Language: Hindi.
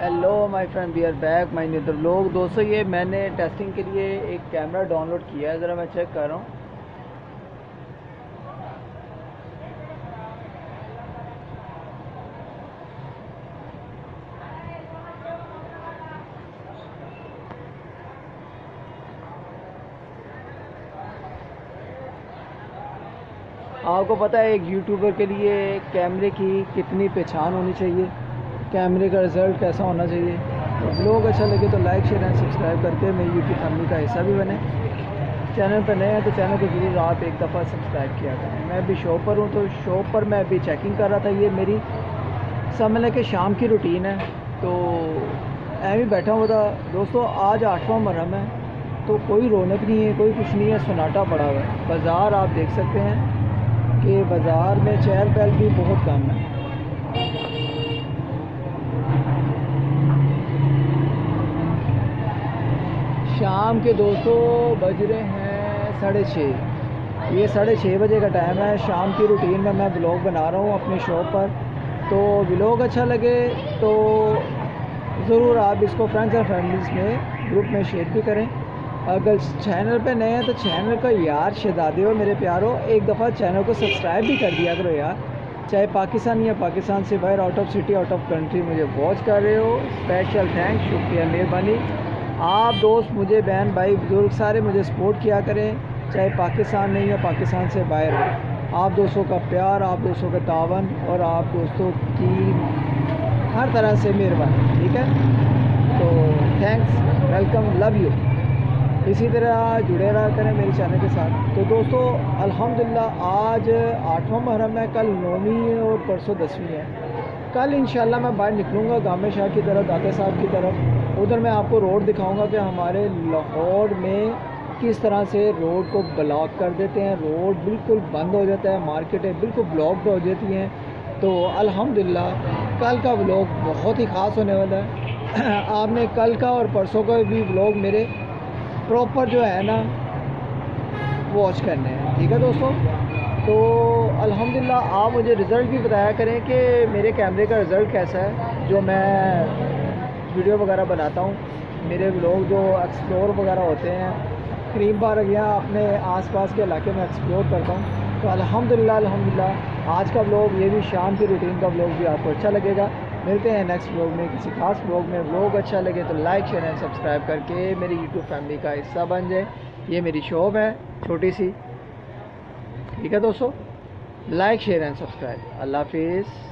Hello my friend, we are back my new लोग। दोस्तों, ये मैंने टेस्टिंग के लिए एक कैमरा डाउनलोड किया है, ज़रा मैं चेक कर रहा हूँ। आपको पता है एक यूट्यूबर के लिए कैमरे की कितनी पहचान होनी चाहिए, कैमरे का रिज़ल्ट कैसा होना चाहिए। तो ब्लॉग अच्छा लगे तो लाइक शेयर एंड सब्सक्राइब करके मेरी यूट्यूब फैमिली का हिस्सा भी बने। चैनल पर नए हैं तो चैनल को ज़रूर आप एक दफ़ा सब्सक्राइब किया करें। मैं अभी शॉप पर हूँ, तो शॉप पर मैं अभी चेकिंग कर रहा था। ये मेरी समझ लें कि शाम की रूटीन है, तो ऐਵੇਂ बैठा हुआ था। दोस्तों, आज 8वां मुहर्रम है, तो कोई रौनक नहीं है, कोई कुछ नहीं है, सन्नाटा पड़ा हुआ है। बाज़ार आप देख सकते हैं कि बाज़ार में चहल पहल भी बहुत कम है। शाम के दोस्तों बज रहे हैं 6:30। ये 6:30 बजे का टाइम है। शाम की रूटीन में मैं ब्लॉग बना रहा हूँ अपनी शॉप पर। तो ब्लॉग अच्छा लगे तो ज़रूर आप इसको फ्रेंड्स एंड फैमिलीज़ में ग्रुप में शेयर भी करें। अगर चैनल पे नए हैं तो चैनल को यार शहजादे हो, मेरे प्यारो, एक दफ़ा चैनल को सब्सक्राइब भी कर दिया करो यार। चाहे पाकिस्तान या पाकिस्तान से बाहर, out of city, out of country मुझे वॉच कर रहे हो, स्पेशल थैंक्स, शुक्रिया, मेहरबानी। आप दोस्त, मुझे बहन भाई बुज़ुर्ग सारे मुझे सपोर्ट किया करें, चाहे पाकिस्तान में या पाकिस्तान से बाहर हो। आप दोस्तों का प्यार, आप दोस्तों का तावन और आप दोस्तों की हर तरह से मेहरबानी, ठीक है। तो थैंक्स, वेलकम, लव यू। इसी तरह जुड़े रहा करें मेरे चैनल के साथ। तो दोस्तों, अल्हम्दुलिल्लाह आज 8वां मुहर्रम है, कल 9वीं है और परसों 10वीं है। कल इंशाल्लाह मैं बाहर निकलूँगा गामे शाह की तरफ, दाता साहब की तरफ। उधर मैं आपको रोड दिखाऊंगा कि हमारे लाहौर में किस तरह से रोड को ब्लॉक कर देते हैं। रोड बिल्कुल बंद हो जाता है, मार्केटें बिल्कुल ब्लॉक्ड हो जाती हैं। तो अल्हम्दुलिल्लाह कल का व्लॉग बहुत ही ख़ास होने वाला है। आपने कल का और परसों का भी व्लॉग मेरे प्रॉपर जो है ना वॉच करने हैं, ठीक है दोस्तों। तो अल्हम्दुलिल्लाह आप मुझे रिज़ल्ट भी बताया करें कि मेरे कैमरे का रिज़ल्ट कैसा है, जो मैं वीडियो वगैरह बनाता हूँ। मेरे लोग जो एक्सप्लोर वगैरह होते हैं, करीब बार गया अपने आसपास के इलाके में एक्सप्लोर करता हूँ। तो अल्हम्दुलिल्लाह आज का व्लॉग, ये भी शाम की रूटीन का व्लॉग भी आपको अच्छा लगेगा। मिलते हैं नेक्स्ट व्लॉग में, किसी खास व्लॉग में। व्लॉग अच्छा लगे तो लाइक शेयर एंड सब्सक्राइब करके मेरी यूट्यूब फैमिली का हिस्सा बन जाए। ये मेरी शॉप है छोटी सी, ठीक है दोस्तों। Like share and subscribe. अल्लाह हाफिज़।